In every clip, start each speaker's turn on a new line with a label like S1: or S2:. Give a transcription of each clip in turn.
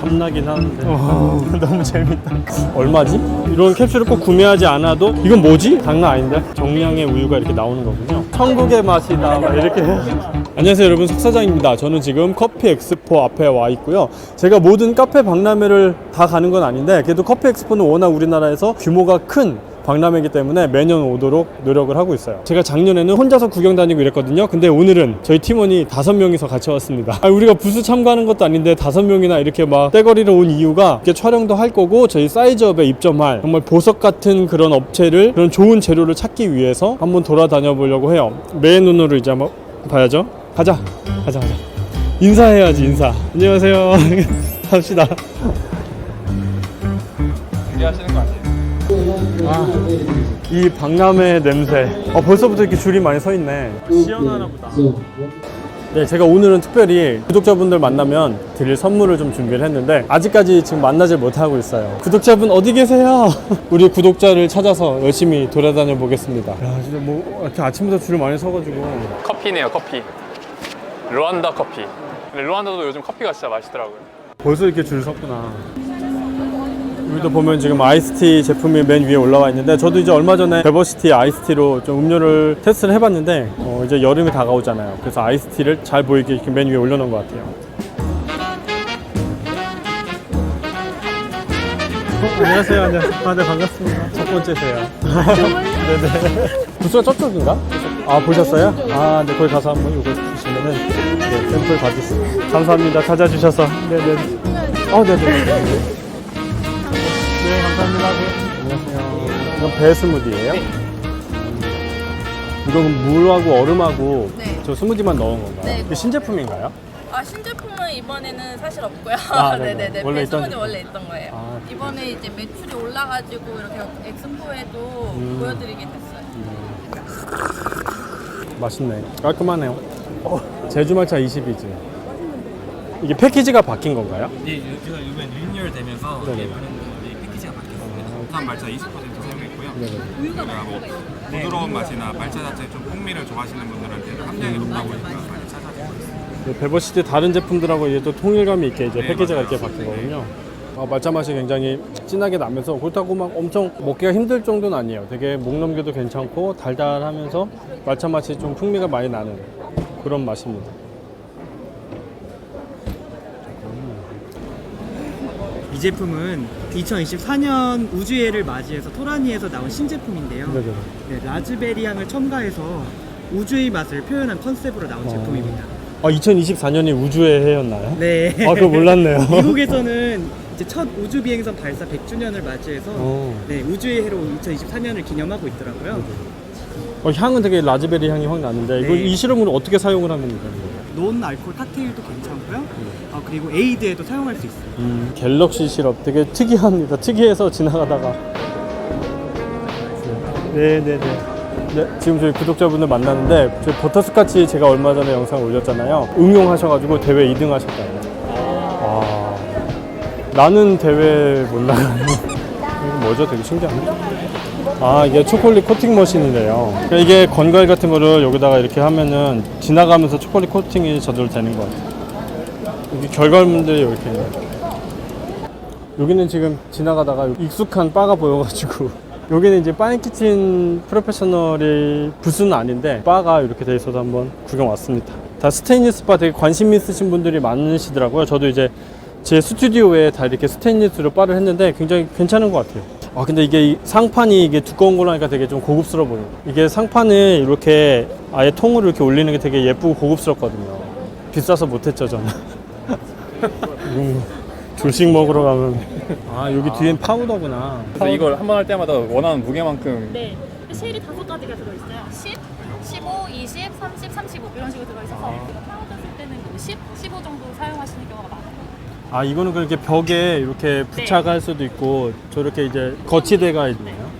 S1: 탐나긴 하는데 너무 재밌다. 얼마지? 이런 캡슐을 꼭 구매하지 않아도 이건 뭐지? 장난 아닌데? 정량의 우유가 이렇게 나오는 거군요. 천국의 맛이다 막 이렇게. 안녕하세요 여러분, 석사장입니다. 저는 지금 커피 엑스포 앞에 와 있고요. 제가 모든 카페 박람회를 다 가는 건 아닌데 그래도 커피 엑스포는 워낙 우리나라에서 규모가 큰 박람회이기 때문에 매년 오도록 노력을 하고 있어요. 제가 작년에는 혼자서 구경 다니고 이랬거든요. 근데 오늘은 저희 팀원이 5명이서 같이 왔습니다. 우리가 부스 참가하는 것도 아닌데 5명이나 이렇게 막 떼거리로 온 이유가 이렇게 촬영도 할 거고 저희 사이즈업에 입점할 정말 보석 같은 그런 업체를, 그런 좋은 재료를 찾기 위해서 한번 돌아다녀 보려고 해요. 매 눈으로 이제 한번 봐야죠. 가자. 인사해야지, 인사. 안녕하세요. 합시다.
S2: 준비하시는 거 아니에요?
S1: 이 박람회 냄새. 벌써부터 이렇게 줄이 많이 서 있네. 시원하나 보다. 네, 제가 오늘은 특별히 구독자분들 만나면 드릴 선물을 좀 준비를 했는데 아직까지 지금 만나지 못하고 있어요. 구독자분 어디 계세요? 우리 구독자를 찾아서 열심히 돌아다녀 보겠습니다. 야, 진짜 뭐 이렇게 아침부터 줄을 많이 서가지고.
S2: 커피네요, 커피. 루안다 커피. 근데 루안다도 요즘 커피가 진짜 맛있더라고요.
S1: 벌써 이렇게 줄 섰구나. 여기도 보면 지금 아이스티 제품이 맨 위에 올라와 있는데 저도 이제 얼마 전에 베버시티 아이스티로 좀 음료를 테스트를 해봤는데 이제 여름이 다가오잖아요. 그래서 아이스티를 잘 보이게 이렇게 맨 위에 올려놓은 것 같아요. 안녕하세요. 네, 반갑습니다. 첫 번째세요. 네네. 부스가 저쪽인가? 보셨어요? 네, 거기 가서 한번 이거 주시면은 네, 샘플 받으세요. 감사합니다. 찾아주셔서. 네네. 네네. 네, 감사합니다. 안녕하세요. 이건 배 스무디예요?
S3: 네.
S1: 이건 물하고 얼음하고
S3: 네.
S1: 저 스무디만 넣은 건가요?
S3: 네.
S1: 이게 신제품인가요?
S3: 신제품은 이번에는 사실 없고요.
S1: 네네.
S3: 네네네.
S1: 원래
S3: 배스무디
S1: 있던
S3: 원래 있던 거예요. 이번에 이제 매출이 올라가지고 이렇게 엑스포에도 보여드리게 됐어요.
S1: 맛있네. 깔끔하네요. 제주 말차 20이지. 이게 패키지가 바뀐 건가요?
S4: 네, 제가 이번에 리뉴얼 되면서
S1: 네네.
S4: 브랜드의 패키지가 바뀌었습니다. 국산 말차 20% 사용했고요.
S1: 네네.
S4: 그리고 뭐 부드러운 맛이나 말차 자체 좀 풍미를 좋아하시는 분들한테는 함량이 높다 보니까 많이 찾아주고 있습니다.
S1: 베버시티 다른 제품들하고 얘도 통일감이 있게 이제
S4: 네,
S1: 패키지가
S4: 맞아요.
S1: 이렇게 바뀐 거군요. 말차 맛이 굉장히 진하게 나면서 그렇다고 막 엄청 먹기가 힘들 정도는 아니에요. 되게 목 넘겨도 괜찮고 달달하면서 말차 맛이 좀 풍미가 많이 나는 그런 맛입니다.
S5: 이 제품은 2024년 우주해를 맞이해서 토라니에서 나온 신제품인데요.
S1: 네네.
S5: 네, 라즈베리 향을 첨가해서 우주의 맛을 표현한 컨셉으로 나온 제품입니다.
S1: 2024년이 우주의 해였나요?
S5: 네.
S1: 그거 몰랐네요.
S5: 미국에서는 이제 첫 우주 비행선 발사 100주년을 맞이해서 네, 우주의 해로 2024년을 기념하고 있더라고요.
S1: 향은 되게 라즈베리 향이 확 나는데 이거
S5: 네.
S1: 이 시럽으로 어떻게 사용을 하면 되는 거예요?
S5: 논 알코올 칵테일도 괜찮고요. 그리고 에이드에도 사용할 수 있어요.
S1: 갤럭시 시럽 되게 특이합니다. 특이해서 지나가다가. 네네네. 네, 지금 저희 구독자분들 만났는데 저희 버터스카치 제가 얼마 전에 영상 올렸잖아요. 응용하셔가지고 대회 2등 하셨다요. 나는 대회 못 나가는. 이거 뭐죠? 되게 신기하네. 이게 초콜릿 코팅 머신이래요. 그러니까 이게 건갈 같은 거를 여기다가 이렇게 하면은 지나가면서 초콜릿 코팅이 저절로 되는 것 같아요. 여기 결과물들이 이렇게 있네요. 여기는 지금 지나가다가 익숙한 바가 보여가지고 여기는 이제 바인키친 프로페셔널이 부스는 아닌데 바가 이렇게 돼 있어서 한번 구경 왔습니다. 다 스테인리스 바 되게 관심 있으신 분들이 많으시더라고요. 저도 이제 제 스튜디오에 다 이렇게 스테인리스로 바를 했는데 굉장히 괜찮은 것 같아요. 근데 이게 상판이 이게 두꺼운 걸로 하니까 되게 좀 고급스러워 보여요. 이게 상판을 이렇게 아예 통으로 이렇게 올리는 게 되게 예쁘고 고급스럽거든요. 비싸서 못했죠, 저는. 조식 먹으러 가면. 여기 뒤엔 파우더구나.
S2: 그래서 이걸 한 번 할 때마다 원하는 무게만큼.
S6: 네. 쉘이 5가지가 들어있어요. 10, 15, 20, 30, 35 이런 식으로 들어있어서 파우더 쓸 때는 10, 15 정도 사용하시는 경우가 많아요.
S1: 이거는 그렇게 벽에 이렇게 부착할 수도 있고 저렇게 이제 거치대가 있네요.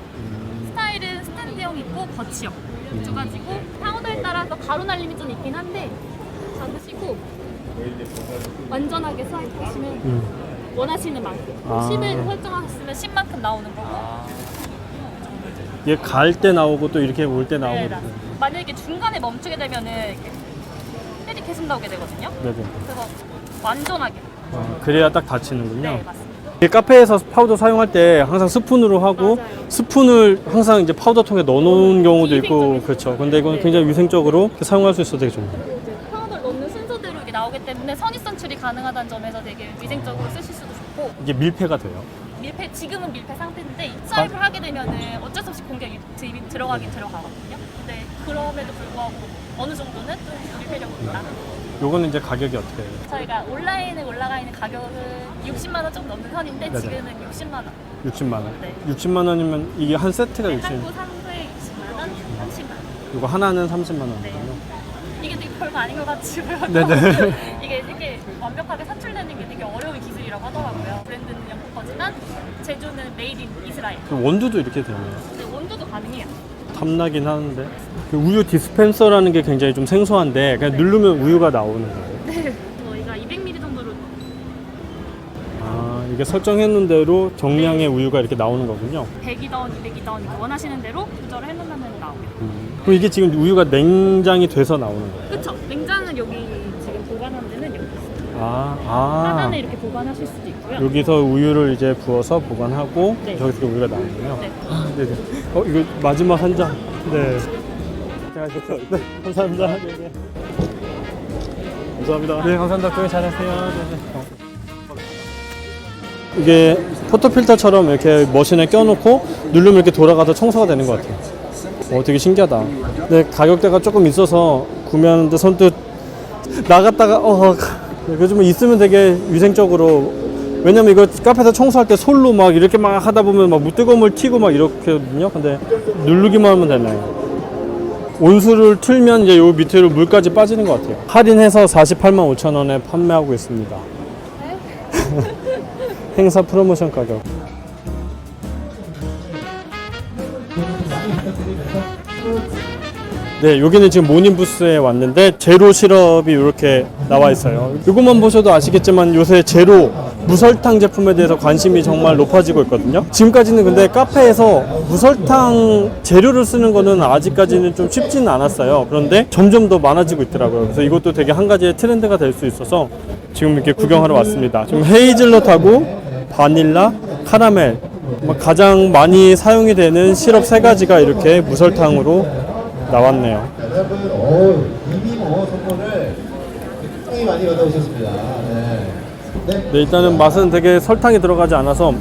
S6: 스타일은 스탠드형 있고 거치형 두 가지고 파우더에 따라서 가루 날림이 좀 있긴 한데 잡으시고 완전하게 스와이프하시면 원하시는 만큼 10을 설정하셨으면 10만큼 나오는 거고
S1: 이게 갈 때 나오고 또 이렇게 올 때 나오고.
S6: 네, 만약에 중간에 멈추게 되면은 헬이 계속 나오게 되거든요.
S1: 네네.
S6: 그래서 완전하게
S1: 그래야 딱 닫히는군요.
S6: 네, 맞습니다.
S1: 이게 카페에서 파우더 사용할 때 항상 스푼으로 하고
S6: 맞아요.
S1: 스푼을 항상 이제 파우더 통에 넣어놓은 경우도 있고
S6: 위생적이죠.
S1: 그렇죠. 근데 이건
S6: 네.
S1: 굉장히 위생적으로 사용할 수 있어서 되게 좋네요.
S6: 이제 파우더를 넣는 순서대로 이게 나오기 때문에 선입선출이 가능하다는 점에서 되게 위생적으로 쓰실 수도 좋고
S1: 이게 밀폐가 돼요.
S6: 밀폐 지금은 밀폐 상태인데 수입을 하게 되면은 어쩔 수 없이 공격이 들어가긴 들어가거든요. 근데 그럼에도 불구하고 어느 정도는 좀 밀폐력이 있다.
S1: 요거는 이제 가격이 어떻게 해요?
S6: 저희가 온라인에 올라가 있는 가격은 60만 원 좀 넘는 선인데
S1: 네네.
S6: 지금은 60만 원.
S1: 60만 원.
S6: 네.
S1: 60만 원이면 이게 한 세트가 60만
S6: 한국
S1: 원.
S6: 상부에 20만 원, 30만 원.
S1: 이거 하나는 30만 원이거든요.
S6: 네. 이게 되게 별거 아닌 것 같지고요.
S1: 네네.
S6: 이게 완벽하게 산출되는 게 되게 어려운 기술이라고 하더라고요. 브랜드는 영국 거지만 제조는 메이드 인 이스라엘.
S1: 그 원두도 이렇게 되네요.
S6: 근데 원두도 가능해요.
S1: 탐나긴 하는데 그 우유 디스펜서라는 게 굉장히 좀 생소한데 그냥 누르면 우유가 나오는 거예요.
S6: 네. 저희가 200ml 정도로
S1: 아 이게 설정했는 대로 정량의 우유가 이렇게 나오는 거군요.
S6: 100이던 200이던 이렇게 원하시는 대로 조절을 해놓으면 나오고요.
S1: 그럼 이게 지금 우유가 냉장이 돼서 나오는 거예요?
S6: 그쵸? 냉장은 여기 지금 보관하는 데는 여기 있어요.
S1: 아
S6: 하단에 이렇게 보관하실 수도 있고요.
S1: 여기서 우유를 이제 부어서 보관하고
S6: 네.
S1: 저기서 우유가 나오는군요.
S6: 네.
S1: 네네. 이거 마지막 한 잔. 네. 네, 감사합니다. 네네. 감사합니다. 네, 감사합니다. 고생 잘하세요. 네네. 이게 포토필터처럼 이렇게 머신에 껴놓고 누르면 이렇게 돌아가서 청소가 되는 것 같아요. 되게 신기하다. 네, 가격대가 조금 있어서 구매하는데 선뜻 나갔다가 요즘은 있으면 되게 위생적으로. 왜냐면 이거 카페에서 청소할 때 솔로 막 이렇게 막 하다 보면 막 뜨거운 물 튀고 막 이렇거든요. 근데 누르기만 하면 되네요. 온수를 틀면 이제 요 밑으로 물까지 빠지는 것 같아요. 할인해서 48만 5천 원에 판매하고 있습니다. 행사 프로모션 가격. 네, 여기는 지금 모닝 부스에 왔는데 제로 시럽이 이렇게 나와 있어요. 이것만 보셔도 아시겠지만 요새 제로 무설탕 제품에 대해서 관심이 정말 높아지고 있거든요. 지금까지는 근데 카페에서 무설탕 재료를 쓰는 거는 아직까지는 좀 쉽지는 않았어요. 그런데 점점 더 많아지고 있더라고요. 그래서 이것도 되게 한 가지의 트렌드가 될 수 있어서 지금 이렇게 구경하러 왔습니다. 지금 헤이즐넛하고 바닐라, 카라멜 가장 많이 사용이 되는 시럽 3가지가 이렇게 무설탕으로 나왔네요.
S7: 이미 선물을 굉장히 많이 받아오셨습니다.
S1: 네, 일단은 맛은 되게 설탕이 들어가지 않아서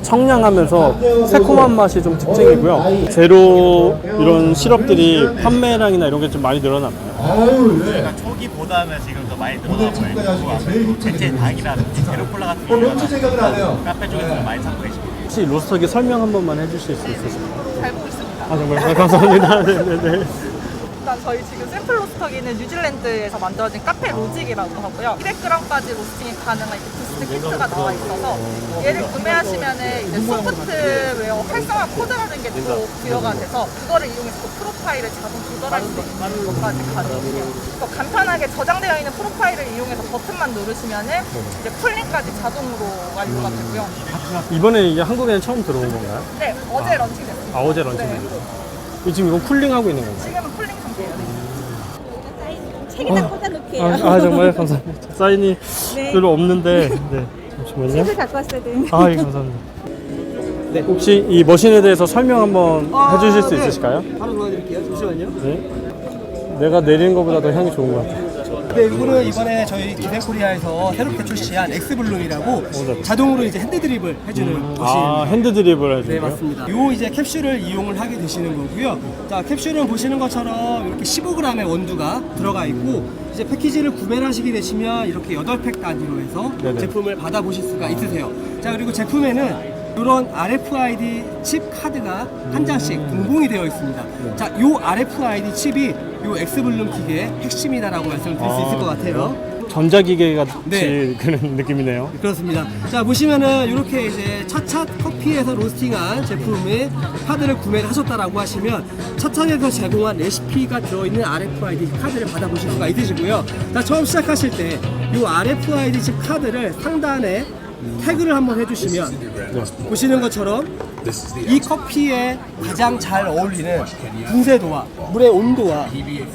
S1: 청량하면서 새콤한 맛이 좀 특징이고요. 제로 이런 시럽들이 판매량이나 이런 게 좀 많이 늘어났나요?
S8: 저희가 초기보다는 지금 더 많이 늘어나고 있고 대체 닭이라든지 제로콜라 같은 경우는 카페 쪽에서 좀 많이 찾고 계십니다.
S1: 혹시 로스터기 설명 한 번만 해주실 수 있으실까요?
S3: 잘 보고 있습니다.
S1: 아 정말 감사합니다. 네네네.
S3: 일단 저희 지금 샘플 로스터기는 뉴질랜드에서 만들어진 카페 로직이라고 하고요. 200g까지 로스팅이 가능한 이렇게 부스트 키트가 나와 있어서 얘를 구매하시면은 이제 소프트웨어 활성화 코드라는 게 또 부여가 돼서 그거를 이용해서 또 프로파일을 자동 조절할 수 있는 것까지 가능해요. 또 간편하게 저장되어 있는 프로파일을 이용해서 버튼만 누르시면은 이제 쿨링까지 자동으로 완료가 되고요.
S1: 이번에 이게 한국에는 처음 들어온 건가요?
S3: 네, 어제 런칭됐습니다.
S1: 아 어제 런칭입니다. 지금 이건 쿨링하고 있는 건가요?
S3: 지금은 쿨링 상태예요.
S9: 책에다 꽂아놓게요.
S1: 아 정말 감사합니다. 사인이
S9: 네.
S1: 별로 없는데 네 잠시만요.
S9: 책을 갖고 왔어야 되는데.
S1: 아 예, 감사합니다. 네, 혹시 이 머신에 대해서 설명 한번 해주실 수 있으실까요?
S5: 바로 도와드릴게요. 잠시만요.
S1: 네. 내가 내리는 것보다 더 향이 좋은 것 같아요.
S5: 네, 이거는 이번에 저희 기생코리아에서 새롭게 출시한 엑스블룸이라고 자동으로 이제 핸드 드립을 해주는 머신입니다.
S1: 아 핸드 드립을 해주고요?
S5: 네, 맞습니다. 요 이제 캡슐을 이용을 하게 되시는 거고요. 자, 캡슐은 보시는 것처럼 이렇게 15g의 원두가 들어가 있고 이제 패키지를 구매를 하시게 되시면 이렇게 8팩 단위로 해서
S1: 네네.
S5: 제품을 받아보실 수가 있으세요. 자, 그리고 제품에는 이런 RFID 칩 카드가 한 장씩 동봉이 되어 있습니다. 자, 요 RFID 칩이 요 엑스블룸 기계의 핵심이다라고 말씀을 드릴 수 있을 것 같아요.
S1: 전자기계 같이
S5: 네.
S1: 그런 느낌이네요.
S5: 그렇습니다. 자, 보시면은 이렇게 이제 차차 커피에서 로스팅한 제품의 카드를 구매를 하셨다라고 하시면 차차에서 제공한 레시피가 들어있는 RFID 카드를 받아보실 수가 있으시고요. 자, 처음 시작하실 때 이 RFID 칩 카드를 상단에 태그를 한번 해주시면 보시는 것처럼 이 커피에 가장 잘 어울리는 분쇄도와 물의 온도와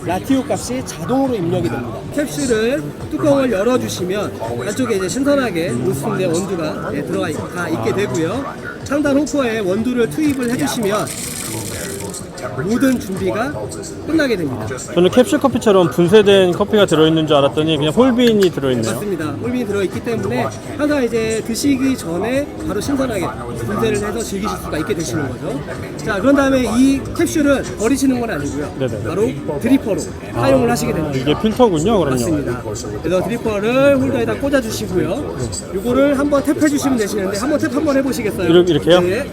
S5: 라티오 값이 자동으로 입력이 됩니다. 캡슐을 뚜껑을 열어주시면 안쪽에 이제 신선하게 로스팅된 원두가 들어가 있게 되고요. 상단 호커에 원두를 투입을 해주시면 모든 준비가 끝나게 됩니다.
S1: 저는 캡슐 커피처럼 분쇄된 커피가 들어있는 줄 알았더니 그냥 홀빈이 들어있네요.
S5: 맞습니다. 홀빈이 들어있기 때문에 항상 이제 드시기 전에 바로 신선하게 분쇄를 해서 즐기실 수가 있게 되시는 거죠. 자, 그런 다음에 이 캡슐은 버리시는 건 아니고요.
S1: 네네.
S5: 바로 드리퍼로 사용을 하시게 됩니다.
S1: 이게 필터군요, 그럼요.
S5: 맞습니다. 그래서 드리퍼를 홀더에다 꽂아주시고요. 이거를 한번 탭해주시면 되시는데 한번 탭 한번 해보시겠어요?
S1: 이렇게요?
S5: 네.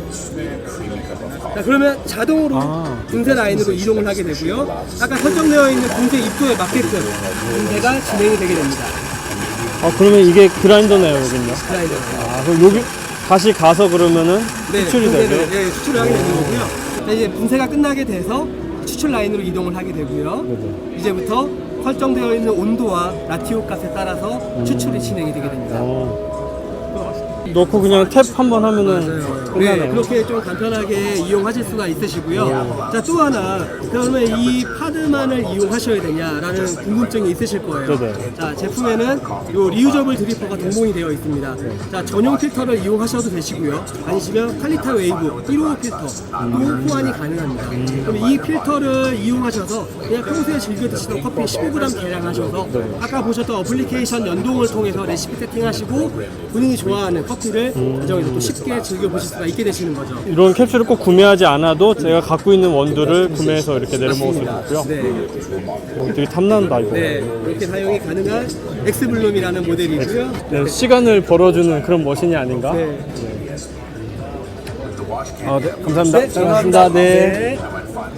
S5: 자, 그러면 자동으로 분쇄 라인으로 이동을 하게 되고요. 아까 설정되어 있는 분쇄 입도에 맞게끔 분쇄가 진행이 되게 됩니다.
S1: 그러면 이게 그라인더네요, 여긴요.
S5: 그라인더.
S1: 그럼 여기 다시 가서 그러면은 추출이 되죠?
S5: 네, 추출을 하게 되는 거고요. 자, 이제 분쇄가 끝나게 돼서 추출 라인으로 이동을 하게 되고요.
S1: 네네.
S5: 이제부터 설정되어 있는 온도와 라티오 값에 따라서 추출이 진행이 되게 됩니다.
S1: 넣고 그냥 탭 한번 하면은
S5: 네,
S1: 끝나네요.
S5: 그렇게 좀 간편하게 이용하실 수가 있으시고요. 자, 또 하나, 그러면 이 파드만을 이용하셔야 되냐라는 궁금증이 있으실 거예요.
S1: 네네.
S5: 자, 제품에는 요 리유저블 드리퍼가 동봉이 되어 있습니다. 자, 전용 필터를 이용하셔도 되시고요. 아니시면 칼리타 웨이브 1호 필터 또 호환이 가능합니다. 그럼 이 필터를 이용하셔서 그냥 평소에 즐겨 드시던 커피 15g 계량하셔서 아까 보셨던 어플리케이션 연동을 통해서 레시피 세팅하시고 본인이 좋아하는 커피를 가정에서 또 쉽게 즐겨보실 수가 있게 되시는 거죠.
S1: 이런 캡슐을 꼭 구매하지 않아도 제가 갖고 있는 원두를 구매해서 이렇게 내려 먹을 수 있고요.
S5: 네,
S1: 되게 탐난다 이거.
S5: 네, 이렇게 사용이 가능한 엑스블룸이라는 모델이고요.
S1: 네, 시간을 벌어주는 그런 머신이 아닌가?
S5: 네,
S1: 네, 감사합니다. 잘 먹었습니다. 네.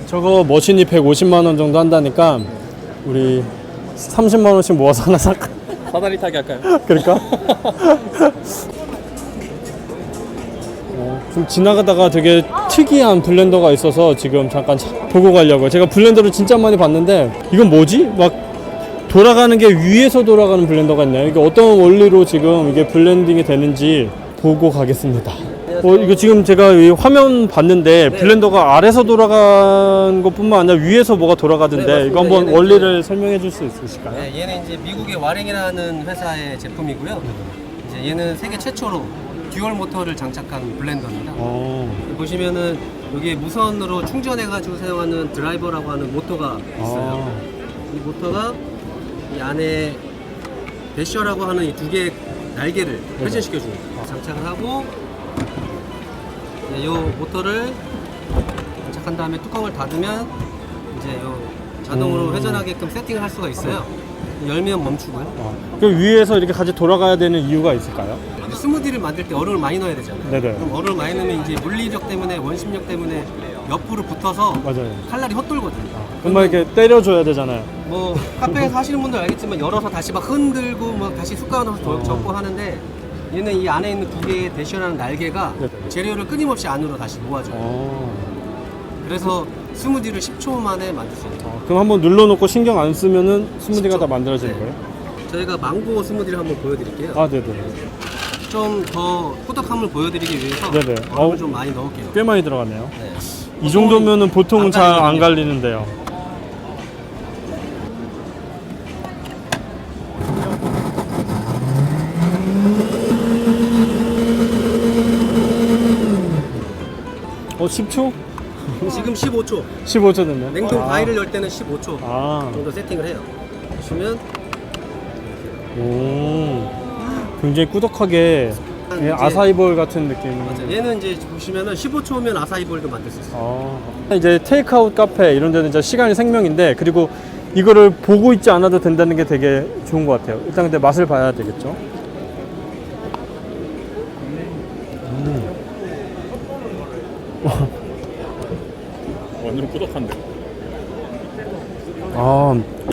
S1: 저거 머신이 150만 원 정도 한다니까 우리 30만 원씩 모아서 하나 살까?
S2: 사다리 타기 할까요?
S1: 그럴까? 좀 지나가다가 되게 특이한 블렌더가 있어서 지금 잠깐 보고 가려고요. 제가 블렌더를 진짜 많이 봤는데 이건 뭐지? 막 돌아가는 게 위에서 돌아가는 블렌더가 있네요. 이게 어떤 원리로 지금 이게 블렌딩이 되는지 보고 가겠습니다. 이거 지금 제가 이 화면 봤는데 블렌더가 아래서 돌아간 것뿐만 아니라 위에서 뭐가 돌아가던데 이거 한번 원리를 설명해 줄 수 있으실까요?
S5: 네, 얘는 이제 미국의 와랭이라는 회사의 제품이고요. 이제 얘는 세계 최초로 듀얼 모터를 장착한 블렌더입니다. 보시면은 여기 무선으로 충전해가지고 사용하는 드라이버라고 하는 모터가 있어요. 이 모터가 이 안에 배셔라고 하는 이 두 개의 날개를 회전시켜 줍니다. 장착을 하고 이 모터를 장착한 다음에 뚜껑을 닫으면 이제 요 자동으로 회전하게끔 세팅을 할 수가 있어요. 열면 멈추고요.
S1: 그 위에서 이렇게 같이 돌아가야 되는 이유가 있을까요?
S5: 스무디를 만들 때 얼음을 많이 넣어야 되잖아요.
S1: 네네.
S5: 그럼 얼음을 많이 넣으면 이제 물리력 때문에 원심력 때문에 옆으로 붙어서
S1: 맞아요.
S5: 칼날이 헛돌거든요.
S1: 정말 이렇게 때려줘야 되잖아요.
S5: 뭐 카페에서 하시는 분들 알겠지만 열어서 다시 막 흔들고 뭐 다시 숟가락 넣어서 접고 하는데 얘는 이 안에 있는 두 개의 대시라는 날개가
S1: 네네.
S5: 재료를 끊임없이 안으로 다시 모아줘요. 그래서 스무디를 10초 만에 만들 수 있어요.
S1: 그럼 한번 눌러놓고 신경 안 쓰면은 스무디가 다 만들어지는 거예요?
S5: 저희가 망고 스무디를 한번 보여드릴게요.
S1: 아, 네네.
S5: 좀 더 꾸덕함을 보여드리기 위해서
S1: 네네.
S5: 얼음을 좀 많이 넣을게요.
S1: 꽤 많이 들어갔네요.
S5: 네.
S1: 이 정도면은 보통은
S5: 안
S1: 잘 안
S5: 갈리거든요.
S1: 갈리는데요. 어, 10초?
S5: 지금 15초.
S1: 15초 됐네.
S5: 냉동 과일을 열 때는 15초
S1: 아,
S5: 정도 세팅을 해요. 보시면
S1: 오. 굉장히 꾸덕하게
S5: 이제-
S1: 아사이볼 같은 느낌.
S5: 맞아요. 얘는 이제 보시면은 15초면 아사이볼도 만들 수 있어요.
S1: 이제 테이크아웃 카페 이런 데는 이제 시간이 생명인데 그리고 이거를 보고 있지 않아도 된다는 게 되게 좋은 것 같아요. 일단 근데 맛을 봐야 되겠죠.
S2: 완전 꾸덕한데.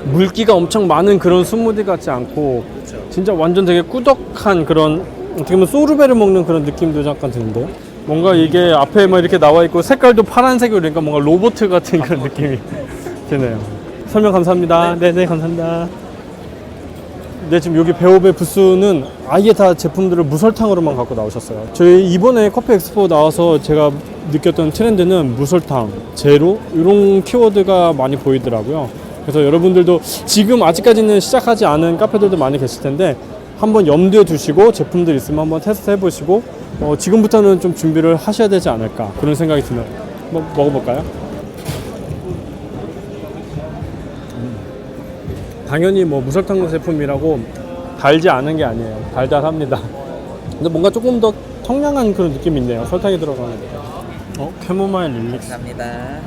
S1: 물기가 엄청 많은 그런 스무디 같지 않고 진짜 완전 되게 꾸덕한 그런 어떻게 보면 소르베를 먹는 그런 느낌도 잠깐 드는데요. 뭔가 이게 앞에 막 이렇게 나와 있고 색깔도 파란색으로 그러니까 뭔가 로봇 같은 그런 느낌이 드네요. 설명 감사합니다. 네네 감사합니다. 근데 지금 여기 베오베 부스는 아예 다 제품들을 무설탕으로만 갖고 나오셨어요. 저희 이번에 커피 엑스포 나와서 제가 느꼈던 트렌드는 무설탕, 제로 이런 키워드가 많이 보이더라고요. 그래서 여러분들도 지금 아직까지는 시작하지 않은 카페들도 많이 계실 텐데 한번 염두에 두시고 제품들 있으면 한번 테스트 해보시고 지금부터는 좀 준비를 하셔야 되지 않을까 그런 생각이 드네요. 한번 먹어볼까요? 당연히 뭐 무설탕 제품이라고 달지 않은 게 아니에요. 달달합니다. 근데 뭔가 조금 더 청량한 그런 느낌이 있네요. 설탕이 들어가는 거. 캐모마일 릴릭스.
S9: 감사합니다.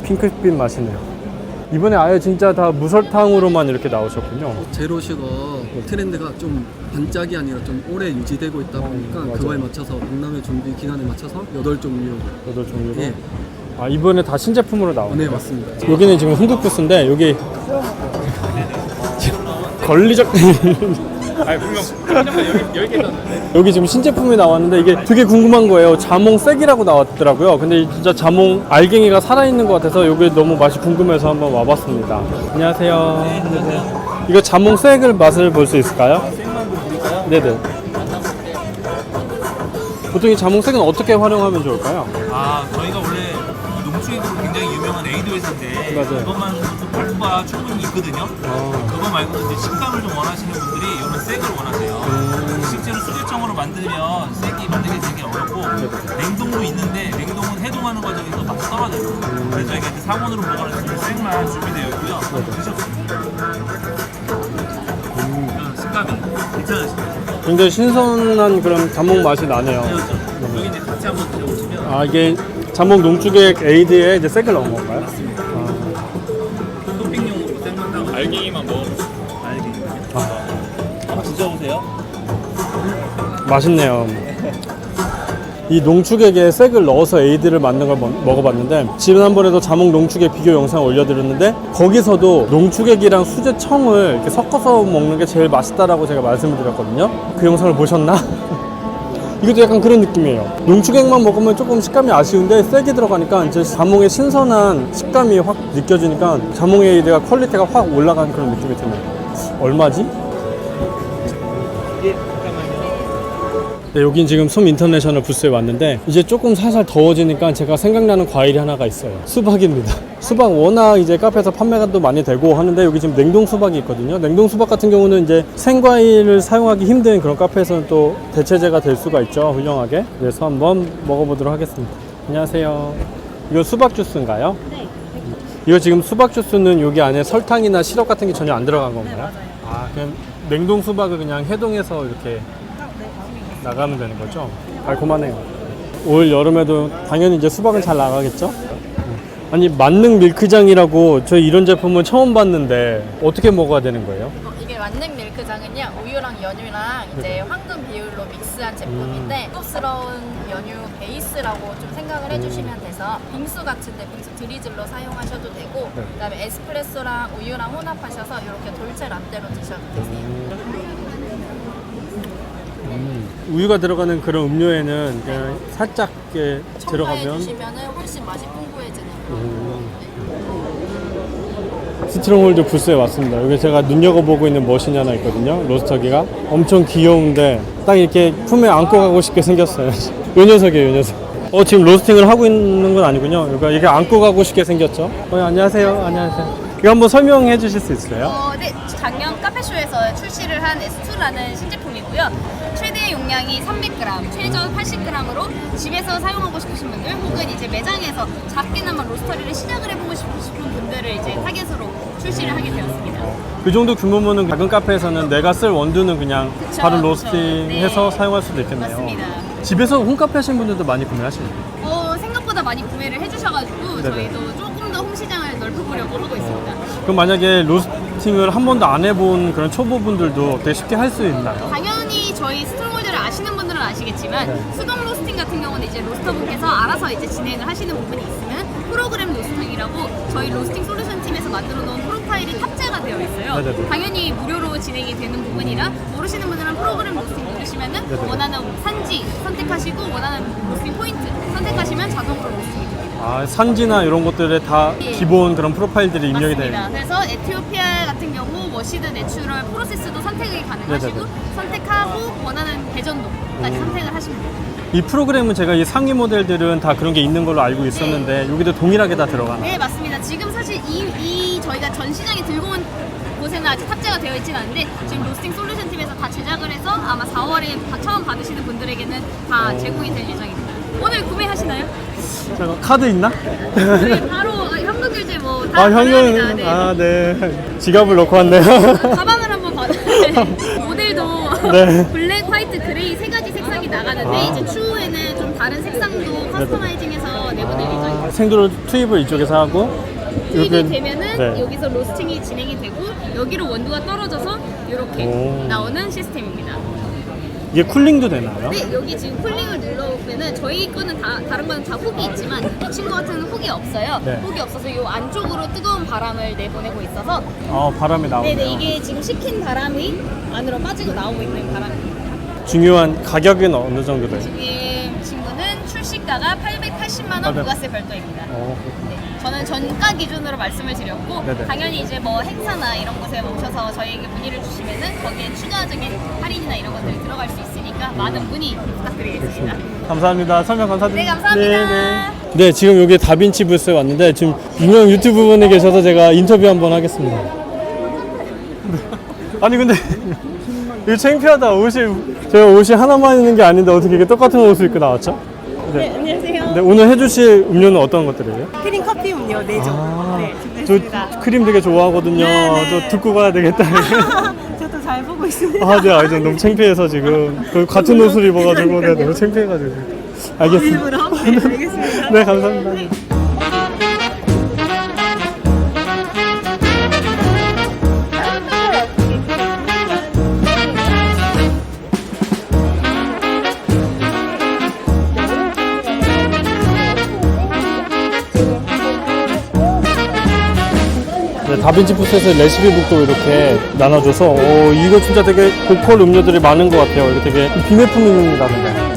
S1: 핑크빛 맛이네요. 이번에 아예 진짜 다 무설탕으로만 이렇게 나오셨군요.
S10: 제로 슈거 트렌드가 좀 반짝이 아니라 좀 오래 유지되고 있다 보니까
S1: 맞아요.
S10: 그거에 맞춰서 박람회 준비 기간에 맞춰서 8종류.
S1: 8종류로.
S10: 예.
S1: 이번에 다 신제품으로 나오네요.
S10: 네, 맞습니다.
S1: 여기는 지금 흥국 부스인데 여기 걸리적 여기 지금 신제품이 나왔는데 이게 되게 궁금한 거예요. 자몽 색이라고 나왔더라고요. 근데 진짜 자몽 알갱이가 살아있는 것 같아서 여기 너무 맛이 궁금해서 한번 와봤습니다. 안녕하세요. 이거 자몽 색을 맛을 볼 수 있을까요? 색만 보실까요? 네네. 보통 이 자몽 색은 어떻게 활용하면 좋을까요?
S4: 저희가 원래 이 농축액으로 굉장히 유명한 에이드 회사인데
S1: 맞아요.
S4: 이것만으로도 발효가 충분히 있거든요. 그거 말고 이제 식감을 좀 원하시는 분들이 이런 색을 원하세요. 실제로 수제청으로 만들면 색이 만들기 되게 어렵고 냉동도 있는데 냉동은 해동하는 과정에서 맛이 떨어져요. 그래서 저희가 이제 상온으로 먹어낼 수 있는 색만 준비되어 있고요. 식감이 괜찮으시죠?
S1: 굉장히 신선한 그런 자몽 맛이 나네요.
S4: 여기 이제 같이 한번 드셔보시면
S1: 이게 자몽 농축액 에이드에 이제 색을 넣은 건가요?
S4: 토핑용으로 색만 다 알갱이만 먹어보세요. 알갱이. 한번 드셔보세요.
S1: 맛있네요. 이 농축액에 색을 넣어서 에이드를 만든 걸 먹어봤는데 지난번에도 자몽 농축액 비교 영상을 올려드렸는데 거기서도 농축액이랑 수제청을 이렇게 섞어서 먹는 게 제일 맛있다라고 제가 말씀을 드렸거든요. 그 영상을 보셨나? 이것도 약간 그런 느낌이에요. 농축액만 먹으면 조금 식감이 아쉬운데 색이 들어가니까 이제 자몽의 신선한 식감이 확 느껴지니까 자몽 에이드가 퀄리티가 확 올라간 그런 느낌이 드네요. 얼마지? 네, 여긴 지금 솜 인터내셔널 부스에 왔는데 이제 조금 살살 더워지니까 제가 생각나는 과일이 하나가 있어요. 수박입니다. 수박 워낙 이제 카페에서 판매가 또 많이 되고 하는데 여기 지금 냉동 수박이 있거든요. 냉동 수박 같은 경우는 이제 생과일을 사용하기 힘든 그런 카페에서는 또 대체제가 될 수가 있죠. 훌륭하게. 그래서 한번 먹어보도록 하겠습니다. 안녕하세요. 이거 수박 주스인가요?
S6: 네.
S1: 이거 지금 수박 주스는 여기 안에 설탕이나 시럽 같은 게 전혀 안 들어간 건가요?
S3: 네, 맞아요.
S1: 그냥 냉동 수박을 그냥 해동해서 이렇게 나가면 되는 거죠? 달콤하네요. 올 여름에도 당연히 이제 수박은 잘 나가겠죠? 아니 만능 밀크장이라고 저희 이런 제품은 처음 봤는데 어떻게 먹어야 되는 거예요?
S11: 이게 만능 밀크장은요 우유랑 연유랑 이제 황금 비율로 믹스한 제품인데 고급스러운 연유 베이스라고 좀 생각을 해주시면 돼서 빙수 같은데 빙수 드리즐로 사용하셔도 되고 그다음에 에스프레소랑 우유랑 혼합하셔서 이렇게 돌체 라떼로 드셔도 되세요.
S1: 우유가 들어가는 그런 음료에는 그냥 살짝 이렇게 들어가면
S11: 주시면은 훨씬 맛이 풍부해지는.
S1: 스트롱홀드 부스에 왔습니다. 여기 제가 눈여겨보고 있는 머신이 하나 있거든요. 로스터기가 엄청 귀여운데 딱 이렇게 품에 안고 가고 싶게 생겼어요. 요 녀석이에요, 요 녀석. 지금 로스팅을 하고 있는 건 아니군요. 그러니까 이게 안고 가고 싶게 생겼죠. 안녕하세요. 안녕하세요. 이거 한번 설명해 주실 수 있어요?
S6: 네, 작년 카페쇼에서 출시를 한 S2라는 신제품이고요. 최대 용량이 300g, 최저 80g으로 집에서 사용하고 싶으신 분들 혹은 이제 매장에서 작게나마 로스터리를 시작을 해보고 싶으신 분들을 이제 타겟으로 출시를 하게 되었습니다.
S1: 그 정도 규모면은 작은 카페에서는 내가 쓸 원두는 그냥
S6: 그쵸,
S1: 바로
S6: 그쵸.
S1: 로스팅해서
S6: 네.
S1: 사용할 수도 있겠네요.
S6: 맞습니다.
S1: 집에서 홈카페 하시는 분들도 많이 구매하시나요?
S6: 생각보다 많이 구매를 해주셔가지고
S1: 네네.
S6: 저희도 조금 더 홈시장을 넓혀보려고 하고 있습니다.
S1: 그럼 만약에 로스팅을 한 번도 안 해본 그런 초보분들도 되게 쉽게 할 수 있나요?
S6: 당연히 저희 스트롱홀드를 아시는 분들은 아시겠지만 수동 로스팅 같은 경우는 이제 로스터분께서 알아서 이제 진행을 하시는 부분이 있으면 프로그램 로스팅이라고 저희 로스팅 솔루션 팀에서 만들어 놓은 프로파일이 탑재가 되어 있어요.
S1: 네네네.
S6: 당연히 무료로 진행이 되는 부분이라 모르시는 분들은 프로그램 로스팅 누르시면은
S1: 네네네.
S6: 원하는 산지 선택하시고 원하는 로스팅 포인트 선택하시면 자동으로 로스팅이 됩니다.
S1: 아, 산지나 이런 것들에 다
S6: 예.
S1: 기본 그런 프로파일들이 입력이 돼
S6: 맞습니다.
S1: 있는.
S6: 그래서 에티오피아 같은 경우 워시드 내추럴 프로세스도 선택이 가능하시고
S1: 네네네.
S6: 선택하고 원하는 배전도까지 선택을 하시면 됩니다.
S1: 이 프로그램은 제가 이 상위 모델들은 다 그런 게 있는 걸로 알고 있었는데 여기도 동일하게 다 들어가나요?
S6: 네, 맞습니다. 지금 사실 이 저희가 전 시장에 들고 온 곳에는 아직 탑재가 되어 있지는 않은데 지금 로스팅 솔루션 팀에서 다 제작을 해서 아마 4월에 처음 받으시는 분들에게는 다 제공이 될 예정입니다. 오늘 구매하시나요?
S1: 잠깐, 카드 있나?
S6: 저희 바로 현금결제 뭐다
S1: 아,
S6: 가능합니다.
S1: 현금.
S6: 네.
S1: 아, 네. 지갑을 넣고 왔네요.
S6: 가방을 한번 봐도 모델도
S1: 네.
S6: 블랙, 화이트, 그레이 세 가지 색상이 나가는데 이제 추후에는 좀 다른 색상도 커스터마이징해서 내보낼 예정입니다.
S1: 생도로 투입을 이쪽에서 하고
S6: 투입이
S1: 이렇게-
S6: 되면은
S1: 네.
S6: 여기서 로스팅이 진행이 되고 여기로 원두가 떨어져서 이렇게
S1: 오.
S6: 나오는 시스템입니다.
S1: 이게 쿨링도 되나요?
S6: 네, 여기 지금 쿨링을 눌러보면은 저희 거는 다른 거는 다 훅이 있지만 이 친구 같은 훅이 없어요.
S1: 네.
S6: 훅이 없어서 이 안쪽으로 뜨거운 바람을 내보내고 있어서
S1: 바람이 나오네요.
S6: 네네 이게 지금 식힌 바람이 안으로 빠지고 나오고 있는 바람입니다.
S1: 중요한 가격은 어느 정도 돼요?
S6: 지금 친구는 출시가가 880만 원 부가세 별도입니다. 네, 저는 전가 기준으로 말씀을 드렸고
S1: 네네.
S6: 당연히 이제 뭐 행사나 이런 곳에 오셔서 저희에게 문의를 주시면은 거기에 추가적인 할인이나 이런 것들이 들어갈 수 있으니까 많은 문의 부탁드리겠습니다.
S1: 감사합니다. 설명 감사드립니다.
S6: 네, 감사합니다.
S1: 네, 지금 여기 다빈치 부스에 왔는데 지금 유명 유튜브 분이 계셔서 제가 인터뷰 한번 하겠습니다. 아니 근데 이거 창피하다. 제가 옷이 하나만 있는 게 아닌데 어떻게 이렇게 똑같은 옷을 입고 나왔죠?
S9: 네, 안녕하세요.
S1: 네, 오늘 해주실 음료는 어떤 것들이에요?
S9: 크림 커피 음료 4종. 네,
S1: 저
S9: 준비했습니다.
S1: 크림 되게 좋아하거든요.
S9: 네.
S1: 저 듣고 가야 되겠다.
S9: 저도 잘 보고 있습니다.
S1: 아, 네, 알죠. 너무 창피해서 지금 같은 옷을 입어가지고 내가 너무 창피해가지고. 알겠습니다.
S9: 일부러? 네, 알겠습니다.
S1: 네, 감사합니다. 네, 다빈치 부스에서 레시피북도 이렇게 나눠줘서 이거 진짜 되게 고퀄 음료들이 많은 것 같아요. 이거 되게 비매품입니다. 근데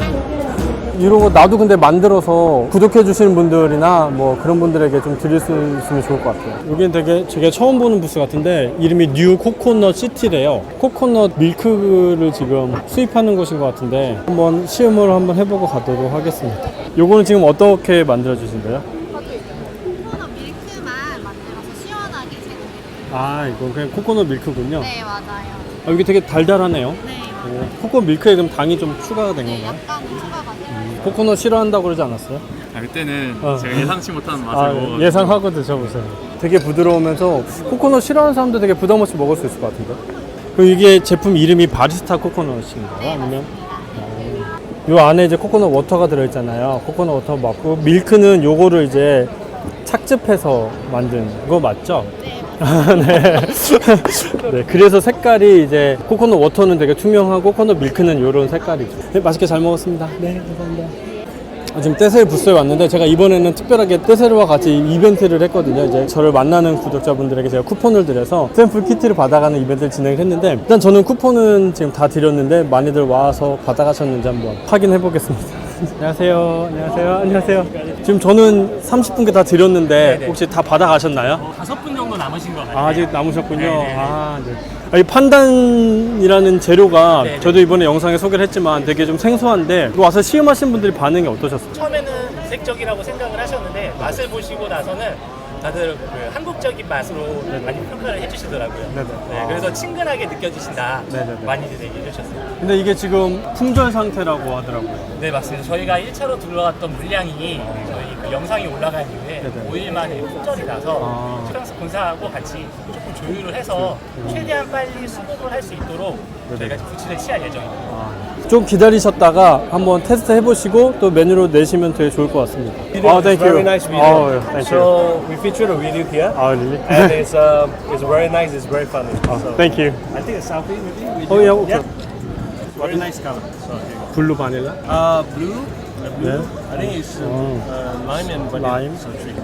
S1: 이런 거 나도 근데 만들어서 구독해 주시는 분들이나 뭐 그런 분들에게 좀 드릴 수 있으면 좋을 것 같아요. 여기는 되게 제가 처음 보는 부스 같은데 이름이 뉴 코코넛 시티래요. 코코넛 밀크를 지금 수입하는 곳인 것 같은데 한번 시음을 한번 해보고 가도록 하겠습니다. 요거는 지금 어떻게 만들어 주신대요?
S6: 코코넛 밀크만 만들어서 시원하게 제공드립니다.
S1: 아, 이거 그냥 코코넛 밀크군요.
S6: 네, 맞아요.
S1: 아, 이게 되게 달달하네요.
S6: 네,
S1: 코코넛 밀크에 그럼 당이 좀 추가가 된 건가요?
S6: 약간 추가가 돼요.
S1: 코코넛 싫어한다고 그러지 않았어요?
S2: 그때는
S1: 어.
S2: 제가 예상치 못한 맛을
S1: 아,
S2: 먹어가지고
S1: 예상하고 드셔보세요. 되게 부드러우면서 코코넛 싫어하는 사람도 되게 부담 없이 먹을 수 있을 것 같은데. 그럼 이게 제품 이름이 바리스타 코코넛인가요?
S6: 네,
S1: 아니면 요 안에 이제 코코넛 워터가 들어있잖아요. 코코넛 워터 맞고 밀크는 요거를 이제 착즙해서 만든 거 맞죠? 네. 네. 그래서 색깔이 이제 코코넛 워터는 되게 투명하고 코코넛 밀크는 요런 색깔이죠. 네, 맛있게 잘 먹었습니다. 네, 감사합니다. 지금 떼셀 부스에 왔는데 제가 이번에는 특별하게 떼셀과 같이 이벤트를 했거든요. 이제 저를 만나는 구독자분들에게 제가 쿠폰을 드려서 샘플 키트를 받아가는 이벤트를 진행을 했는데 일단 저는 쿠폰은 지금 다 드렸는데 많이들 와서 받아가셨는지 한번 확인해 보겠습니다. 안녕하세요. 안녕하세요. 안녕하세요. 지금 저는 30분께 다 드렸는데 혹시 다 받아가셨나요?
S4: 5분 정도 남으신 것 같아요.
S1: 아, 아직 남으셨군요.
S4: 네네.
S1: 아, 네. 아, 이 판단이라는 재료가
S4: 네네.
S1: 저도 이번에 영상에 소개를 했지만 되게 좀 생소한데 이거 와서 시음하신 분들이 반응이 어떠셨어요?
S4: 처음에는 이색적이라고 생각을 하셨는데 맛을 보시고 나서는 다들 그 한국적인 맛으로 많이 평가를 해주시더라고요.
S1: 네네.
S4: 네,
S1: 아.
S4: 그래서 친근하게 느껴지신다.
S1: 네네네.
S4: 많이들 얘기해 주셨어요.
S1: 근데 이게 지금 품절 상태라고 하더라고요.
S4: 네, 맞습니다. 저희가 1차로 들어갔던 물량이 저희 그 영상이 올라간 이후에
S1: 네네.
S4: 5일 만에 품절이 나서 프랑스 본사하고 같이 조금 조율을 해서 최대한 빨리 수급을 할 수 있도록 저희가 조치를 취할 예정입니다.
S1: 좀 기다리셨다가 한번 테스트 해보시고 또 메뉴로 내시면 되게 좋을 것 같습니다. 아, thank you.
S12: Very nice video.
S1: Oh, thank you.
S12: So we featured a video here,
S1: 아, really?
S12: and it's very nice. It's very funny. So
S1: Thank you.
S12: I think a selfie maybe.
S1: Oh, yeah, okay.
S12: Very nice color. So here you
S1: 블루 바닐라?
S12: go. Blue.
S1: 네.
S12: I think it's lime and vanilla.
S1: Lime.
S12: So three.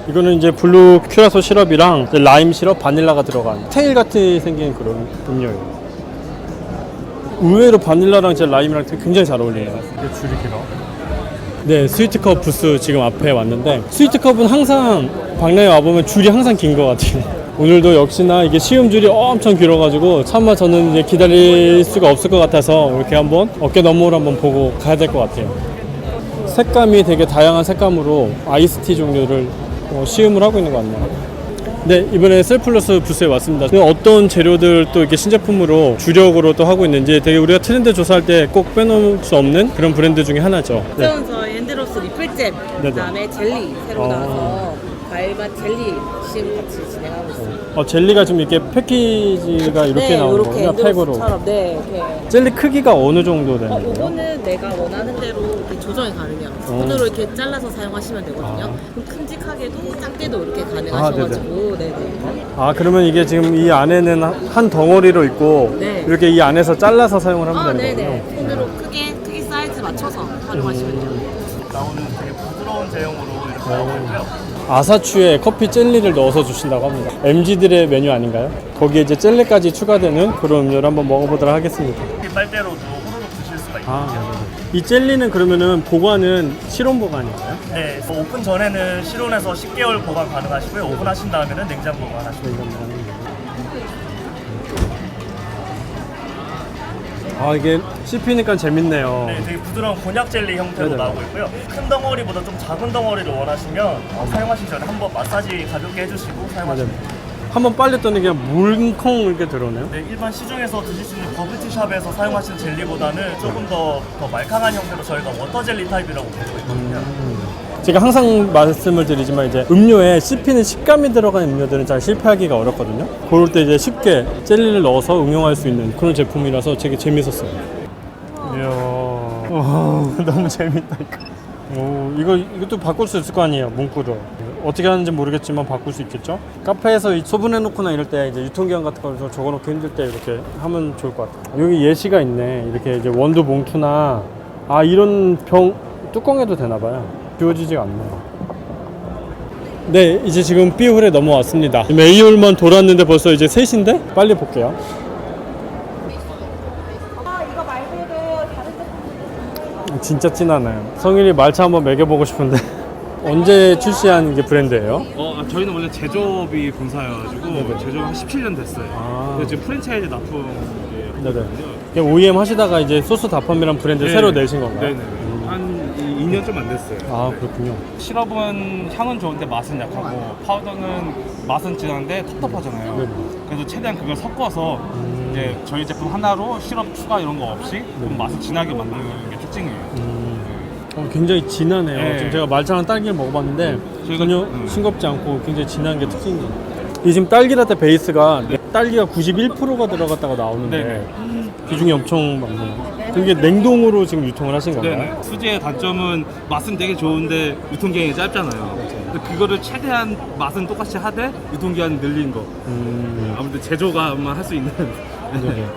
S1: 이거는 이제 블루 큐라소 시럽이랑 이제 라임 시럽, 바닐라가 들어간 테일 같이 생긴 그런 음료예요. 의외로 바닐라랑 제 라임이랑 굉장히 잘 어울리네요. 이게 줄이 길어. 네, 스위트컵 부스 지금 앞에 왔는데 스위트컵은 항상 박람회 와보면 줄이 항상 긴 것 같아요. 오늘도 역시나 이게 시음줄이 엄청 길어가지고 차마 저는 이제 기다릴 수가 없을 것 같아서 이렇게 한번 어깨 너머로 한번 보고 가야 될 것 같아요. 색감이 되게 다양한 색감으로 아이스티 종류를 시음을 하고 있는 것 같네요. 네, 이번에 셀플러스 부스에 왔습니다. 어떤 재료들 또 이렇게 신제품으로 주력으로 또 하고 있는지 되게 우리가 트렌드 조사할 때 꼭 빼놓을 수 없는 그런 브랜드 중에 하나죠. 네.
S9: 우선 저희 엔드로스 리플잼, 그다음에 젤리 새로 나와서 과일맛 젤리 시음 같이 진행하고 있습니다.
S1: 젤리가 지금 이렇게 패키지가 이렇게
S9: 네,
S1: 나오는
S9: 이렇게
S1: 거군요. 팩으로.
S9: 엔드로스처럼 네, 이렇게.
S1: 젤리 크기가 어느 정도 되는 거예요?
S9: 이거는 내가 원하는 대로 이렇게 조정이 가능해요. 손으로 이렇게 잘라서 사용하시면 되거든요. 그럼 큼직하게도 작게도 이렇게 가능하셔가지고 네네.
S1: 그러면 이게 지금 이 안에는 한 덩어리로 있고
S9: 네.
S1: 이렇게 이 안에서 잘라서 사용을 하면 되는
S9: 네네.
S1: 거군요.
S9: 손으로 크기 사이즈 맞춰서 활용하시면 돼요.
S8: 나오는 되게 부드러운 제형으로 이렇게 나오고 있고요.
S1: 아사추에 커피 젤리를 넣어서 주신다고 합니다. MZ들의 메뉴 아닌가요? 거기에 이제 젤리까지 추가되는 그런 음료를 한번 먹어보도록 하겠습니다.
S8: 빨대로도 호로록 드실 수가 있거든요.
S1: 이 젤리는 그러면은 보관은 실온 보관인가요?
S8: 네, 오픈 전에는 실온에서 10개월 보관 가능하시고요. 오픈하신 다음에는 냉장 보관하시면 됩니다.
S1: 이게 씹히니까 재밌네요.
S8: 네, 되게 부드러운 곤약 젤리 형태로
S1: 네네.
S8: 나오고 있고요. 큰 덩어리보다 좀 작은 덩어리를 원하시면 사용하시기 전에 한번 마사지 가볍게 해주시고 사용하시면 됩니다.
S1: 한번 빨리 떠는 그냥 물컹 이렇게 들어오네요.
S8: 네, 일반 시중에서 드실 수 있는 버블티샵에서 사용하시는 젤리보다는 조금 더 말캉한 형태로 저희가 워터 젤리 타입이라고 부르고 있거든요.
S1: 제가 항상 말씀을 드리지만 이제 음료에 씹히는 식감이 들어간 음료들은 잘 실패하기가 어렵거든요. 그럴 때 이제 쉽게 젤리를 넣어서 응용할 수 있는 그런 제품이라서 되게 재밌었어요. 이야, 너무 재밌다 이거. 이것도 바꿀 수 있을 거 아니에요, 문구로. 어떻게 하는지 모르겠지만 바꿀 수 있겠죠? 카페에서 소분해 놓거나 이럴 때 이제 유통기한 같은 걸 적어 놓기 힘들 때 이렇게 하면 좋을 것 같아요. 여기 예시가 있네. 이렇게 이제 원두 봉투나 이런 병 뚜껑에도 되나 봐요. 비워지지가 않네요. 네, 이제 지금 B홀에 넘어왔습니다. 지금 A홀만 돌았는데 벌써 이제 3시인데? 빨리 볼게요.
S3: 이거 말고도 다른 제품
S1: 진짜 진하네요. 성일이 말차 한번 먹여보고 싶은데 언제 출시한 이게 브랜드예요?
S13: 저희는 원래 제조업이 본사여가지고 제조업 한 17년 됐어요. 근데 지금 프랜차이즈 납품
S1: 네네. OEM 하시다가 이제 소스 다팜이란 브랜드 새로 내신 건가요?
S13: 네네. 한 2년 좀 안 됐어요.
S1: 그렇군요.
S13: 시럽은 향은 좋은데 맛은 약하고 파우더는 맛은 진한데 텁텁하잖아요. 그래서 최대한 그걸 섞어서 이제 저희 제품 하나로 시럽 추가 이런 거 없이 좀 맛을 진하게 만드는 게 특징이에요.
S1: 굉장히 진하네요.
S13: 네.
S1: 지금 제가 말차랑 딸기를 먹어봤는데 전혀 싱겁지 않고 굉장히 진한 게 특징이에요. 이 지금 딸기라떼 베이스가 딸기가 91%가 들어갔다가 나오는데 비중이 엄청 많네요. 이게 냉동으로 지금 유통을 하신 건가요?
S13: 네. 수지의 단점은 맛은 되게 좋은데 유통기한이 짧잖아요. 근데 그거를 최대한 맛은 똑같이 하되 유통기한 늘린 거. 아무래도 제조가만 할 수 있는.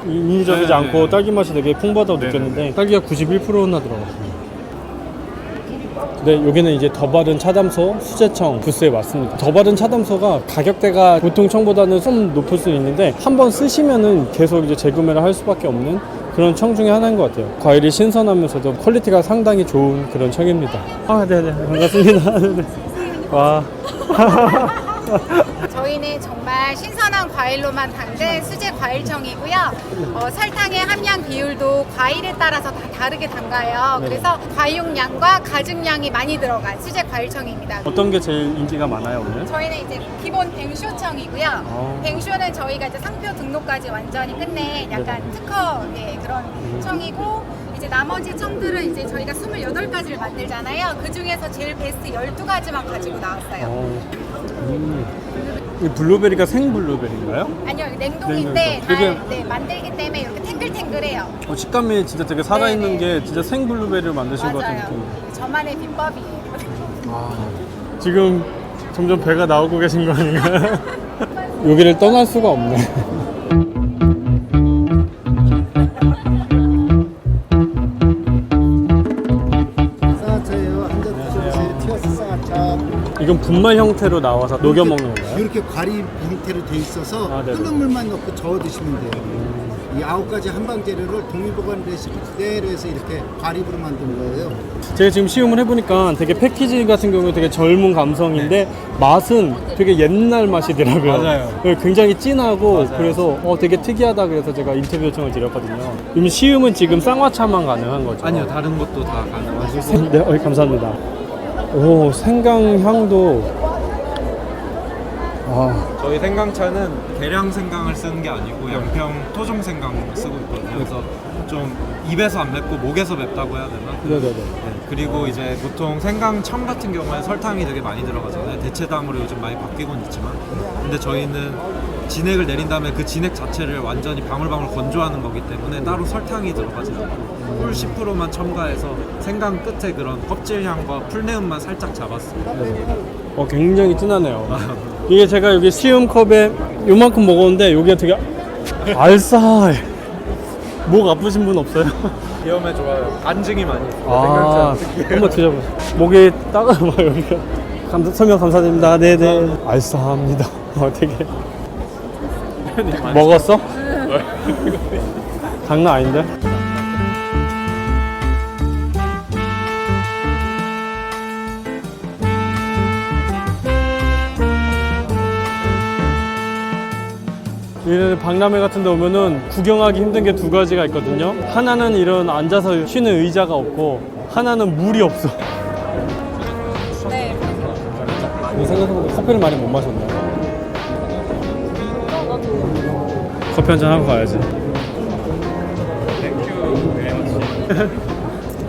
S1: 인위적이지 않고 딸기 맛이 되게 풍부하다고 느꼈는데 딸기가 91%나 들어갔어요. 네, 여기는 이제 더 바른 차담소 수제청 부스에 왔습니다. 더 바른 차담소가 가격대가 보통 청보다는 좀 높을 수 있는데 한번 쓰시면은 계속 이제 재구매를 할 수밖에 없는 그런 청 중에 하나인 것 같아요. 과일이 신선하면서도 퀄리티가 상당히 좋은 그런 청입니다. 네네, 반갑습니다. 네네. 와.
S6: 저희는 정말 신선한 과일로만 담근 수제 과일청이고요. 설탕의 함량 비율도 과일에 따라서 다 다르게 담가요. 그래서 과육량과 가죽량이 많이 들어간 수제 과일청입니다.
S1: 어떤 게 제일 인기가 많아요, 오늘?
S6: 저희는 이제 기본 뱅쇼청이고요. 뱅쇼는 저희가 이제 상표 등록까지 완전히 끝낸 약간 특허의 그런 청이고, 이제 나머지 청들은 이제 저희가 28가지를 만들잖아요. 그 중에서 제일 베스트 12가지만 가지고 나왔어요.
S1: 이 블루베리가 생 블루베리인가요?
S6: 아니요, 냉동인데 잘 만들기 때문에 이렇게 탱글탱글해요.
S1: 식감이 진짜 되게 살아있는 게 진짜 생 블루베리를 만드신 것 같은
S6: 맞아요.
S1: 느낌.
S6: 저만의 비법이에요.
S1: 지금 점점 배가 나오고 계신 거 아닌가요? 여기를 떠날 수가 없네. 이건 분말 형태로 나와서 녹여 먹는 건가요?
S14: 이렇게 과립 형태로 돼 있어서
S1: 아, 네네.
S14: 흐른 물만 넣고 저어 드시면 돼요. 이 9가지 한방 재료를 동일보관 레시피 그대로 해서 이렇게 과립으로 만든 거예요.
S1: 제가 지금 시음을 해보니까 되게 패키지 같은 경우는 되게 젊은 감성인데 맛은 되게 옛날 맛이더라고요.
S13: 맞아요.
S1: 굉장히 진하고 그래서 되게 특이하다 그래서 제가 인터뷰 요청을 드렸거든요. 그럼 시음은 지금 쌍화차만 가능한 거죠?
S10: 아니요, 다른 것도 다 가능하시고.
S1: 네, 감사합니다. 오, 생강 향도.
S10: 저희 생강차는 계량 생강을 쓰는 게 아니고 양평 토종 생강을 쓰고 있거든요. 그래서 좀 입에서 안 맵고 목에서 맵다고 해야 되나?
S1: 네네네.
S10: 그리고 이제 보통 생강청 같은 경우에 설탕이 되게 많이 들어가잖아요. 대체당으로 요즘 많이 바뀌곤 있지만, 근데 저희는 진액을 내린 다음에 그 진액 자체를 완전히 방울방울 건조하는 거기 때문에 따로 설탕이 들어가지 않고 꿀 10%만 첨가해서 생강 끝에 그런 껍질 향과 풀내음만 살짝 잡았습니다.
S1: 굉장히 진하네요. 이게 제가 여기 시음컵에 요만큼 먹었는데 여기가 되게 알싸해. 목 아프신 분 없어요?
S10: 비염에 좋아요. 안증이 많이 있어요.
S1: 한번 드셔보세요. 목이 따가워요 여기가. 설명 감사드립니다. 네네. 알싸합니다. 되게 먹었어? 장난 아닌데? 박람회 같은 데 오면은 구경하기 힘든 게 두 가지가 있거든요. 하나는 이런 앉아서 쉬는 의자가 없고 하나는 물이 없어.
S6: 네.
S1: 생각해보니까 커피를 많이 못 마셨나요? 커피 한잔 하고 가야지.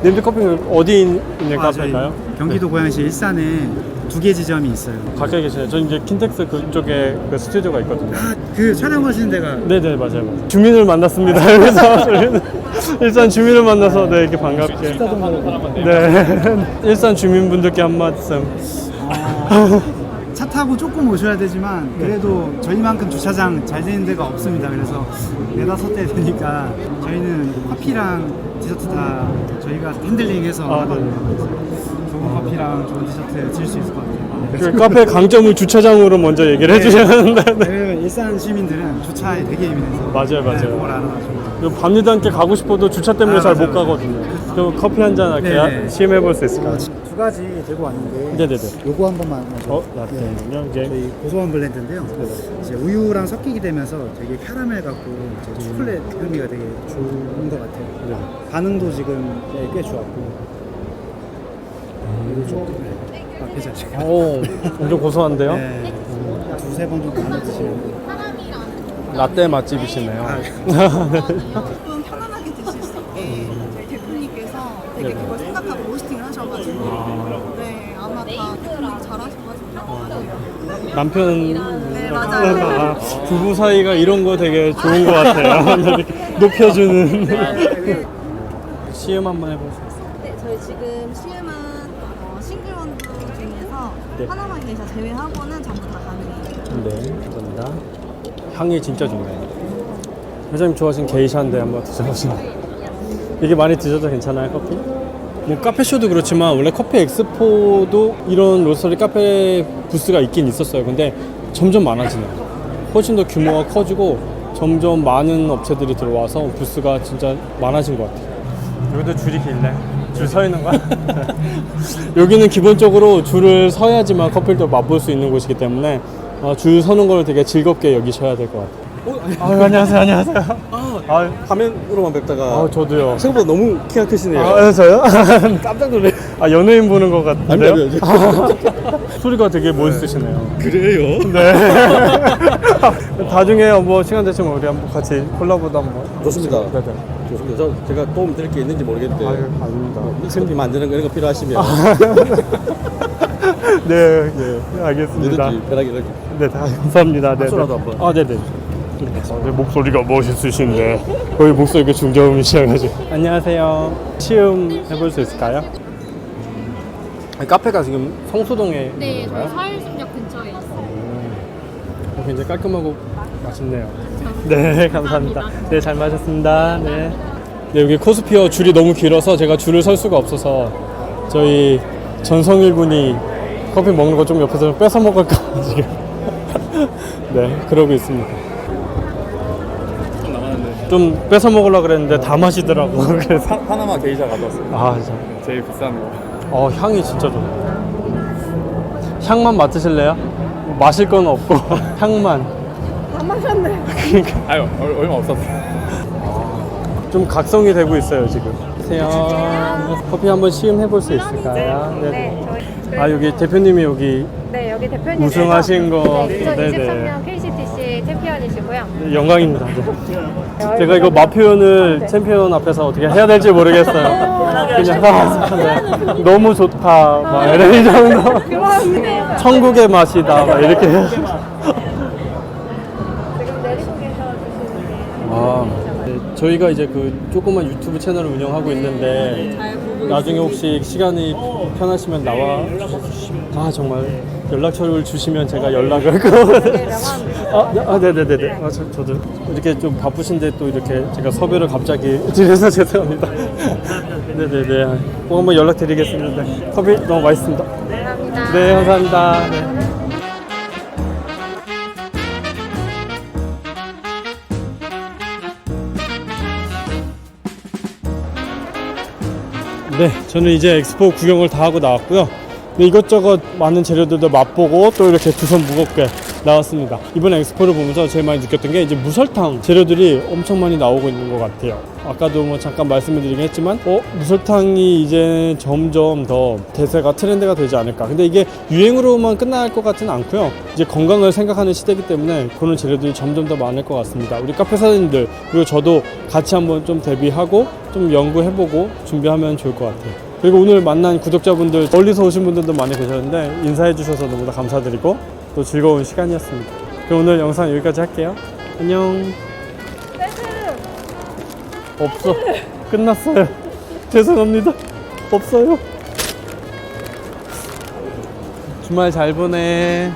S1: 님들 커피는 어디 있는 카페일까요?
S15: 경기도 고양시 일산에 2개 지점이 있어요.
S1: 가까이 계시네요. 저는 이제 킨텍스 그쪽에 그 스튜디오가 있거든요.
S15: 그 촬영하시는 데가
S1: 네네 맞아요. 주민을 만났습니다. 그래서 저희는 일산 주민을 만나서 네 이렇게 반갑게. 네 일산 주민분들께 한 말씀.
S15: 차 타고 조금 오셔야 되지만 그래도 저희만큼 주차장 잘 되는 데가 없습니다. 그래서 4-5대 되니까 저희는 커피랑 디저트 다 저희가 핸들링해서 하거든요. 좋은 커피랑 좋은 디저트 드실 수 있을 것 같아요.
S1: 그 카페 강점을 주차장으로 먼저 얘기를 해주셔야 하는데.
S15: 왜냐면 일산 시민들은 주차에 되게 예민해서
S1: 맞아요.
S15: 그걸 알아가지고
S1: 밤늦게 함께 가고 싶어도 주차 때문에 잘 못 가거든요. 그럼 커피 한잔 할게요. 시음해볼 수 있을까요?
S15: 2가지 들고 왔는데
S1: 네네네.
S15: 요거 한 번만 먼저
S1: 라떼는요?
S15: 저희 고소한 블렌드인데요. 이제 우유랑 섞이게 되면서 되게 캐러멜 같고 이제 초콜릿 향미가 되게 좋은 것 같아요. 반응도 지금 꽤 좋았고 그리고 좀 괜찮으실까요?
S1: 오, 엄청 고소한데요?
S15: 네. 2-3번 정도 나눠 드시면
S1: 라떼 맛집이시네요.
S16: 조금 편안하게 드실 수 있게 저희 대표님께서 되게 그걸 생각하고 로스팅을 하셔가지고 네 아마 다 대표님 잘하셔가지고
S1: 남편
S16: 네, 맞아요.
S1: 부부 사이가 이런 거 되게 좋은 것 같아요. 높여주는 시음 한번 해보세요.
S16: 네 저희 지금 시음은 싱글 원두 중에서
S1: 네.
S16: 하나만 계셔 제외하고는 전부 다 가능해요.
S1: 네, 감사합니다. 향이 진짜 좋네요. 회장님 좋아하시는 게이샤인데 한번 드셔보시면. 이게 많이 드셔도 괜찮아요, 커피? 뭐 카페쇼도 그렇지만 원래 커피 엑스포도 이런 로스터리 카페 부스가 있긴 있었어요. 근데 점점 많아지네요. 훨씬 더 규모가 커지고 점점 많은 업체들이 들어와서 부스가 진짜 많아진 것 같아요. 여기도 줄이 길네. 줄 서 있는 거야? 여기는 기본적으로 줄을 서야지만 커피를 맛볼 수 있는 곳이기 때문에 줄 서는 걸 되게 즐겁게 여기셔야 될 것 같아요. 안녕하세요.
S17: 화면으로만 뵙다가
S1: 저도요.
S17: 생각보다 너무 키가 크시네요.
S1: 저요?
S17: 깜짝 놀래.
S1: 연예인 보는 것 같은데요?
S17: 아니요.
S1: 소리가 되게 멋있으시네요.
S17: 그래요?
S1: 네. 나중에 뭐 시간 되시면 우리 한번 같이 콜라보도 한번.
S17: 좋습니다.
S1: 네네.
S17: 좋습니다. 제가 도움 드릴 게 있는지 모르겠는데.
S1: 아닙니다.
S17: 커피 만드는 거 이런 거 필요하시면.
S1: 네, 알겠습니다.
S17: 뭐든지 편하게 이렇게.
S1: 네, 감사합니다. 네.
S17: 박수라도 한번.
S1: 네네. 네, 목소리가 멋있으신데 거의 목소리가 중저음이셔가지고. 안녕하세요. 시음 해볼 수 있을까요? 카페가 지금 성수동에
S6: 네,
S1: 있는 건가요?
S6: 저희 서울숲역 근처에 있어요.
S1: 굉장히 깔끔하고 맛있네요. 네, 감사합니다. 네, 잘 마셨습니다. 네. 네, 여기 코스피어 줄이 너무 길어서 제가 줄을 설 수가 없어서 저희 전성일 군이 커피 먹는 거 좀 옆에서 뺏어 먹을까 지금. 네, 그러고 있습니다.
S2: 좀 남았는데.
S1: 좀 뺏어 먹으려고 그랬는데 다 마시더라고. 그래서
S2: 파나마 게이샤 가져왔어요.
S1: 아, 진짜.
S2: 제일 비싼 거.
S1: 향이 진짜 좋네. 향만 맡으실래요? 마실 건 없고 향만.
S16: 안 마셨네.
S2: 아유, 얼마 없었어.
S1: 좀 각성이 되고 있어요 지금. 안녕하세요. 커피 한번 시음해 볼 수 있을까요?
S18: 네, 저희
S1: 아, 여기 대표님이 여기
S18: 네, 여기 대표님
S1: 우승하신 거.
S18: 네, 2023년 KCTC 챔피언이시고요.
S1: 영광입니다. 네. 제가 이거 맛 표현을 챔피언 앞에서 어떻게 해야 될지 모르겠어요. 그냥 네. 너무 좋다 막 이런 정도. 천국의 맛이다 막 이렇게. 아, 네, 저희가 이제 그 조그만 유튜브 채널을 운영하고 있는데 나중에 혹시 시간이 편하시면 나와 아 정말 연락처를 주시면 제가 연락을 네네네네. 저도 이렇게 좀 바쁘신데 또 이렇게 제가 섭외를 갑자기 드려서 죄송합니다. 네네네. 꼭 한번 연락드리겠습니다. 커피 너무 맛있습니다.
S18: 감사합니다.
S1: 네, 감사합니다. 네. 네, 저는 이제 엑스포 구경을 다 하고 나왔고요. 네, 이것저것 많은 재료들도 맛보고 또 이렇게 두 손 무겁게 나왔습니다. 이번 엑스포를 보면서 제일 많이 느꼈던 게 이제 무설탕 재료들이 엄청 많이 나오고 있는 것 같아요. 아까도 뭐 잠깐 말씀을 드리긴 했지만 무설탕이 이제 점점 더 대세가 트렌드가 되지 않을까. 근데 이게 유행으로만 끝날 것 같지는 않고요. 이제 건강을 생각하는 시대이기 때문에 그런 재료들이 점점 더 많을 것 같습니다. 우리 카페 사장님들 그리고 저도 같이 한번 좀 대비하고 좀 연구해보고 준비하면 좋을 것 같아요. 그리고 오늘 만난 구독자분들 멀리서 오신 분들도 많이 계셨는데 인사해 주셔서 너무나 감사드리고 또 즐거운 시간이었습니다. 그럼 오늘 영상 여기까지 할게요. 안녕. 없어. 끝났어요. 죄송합니다. 없어요. 주말 잘 보내.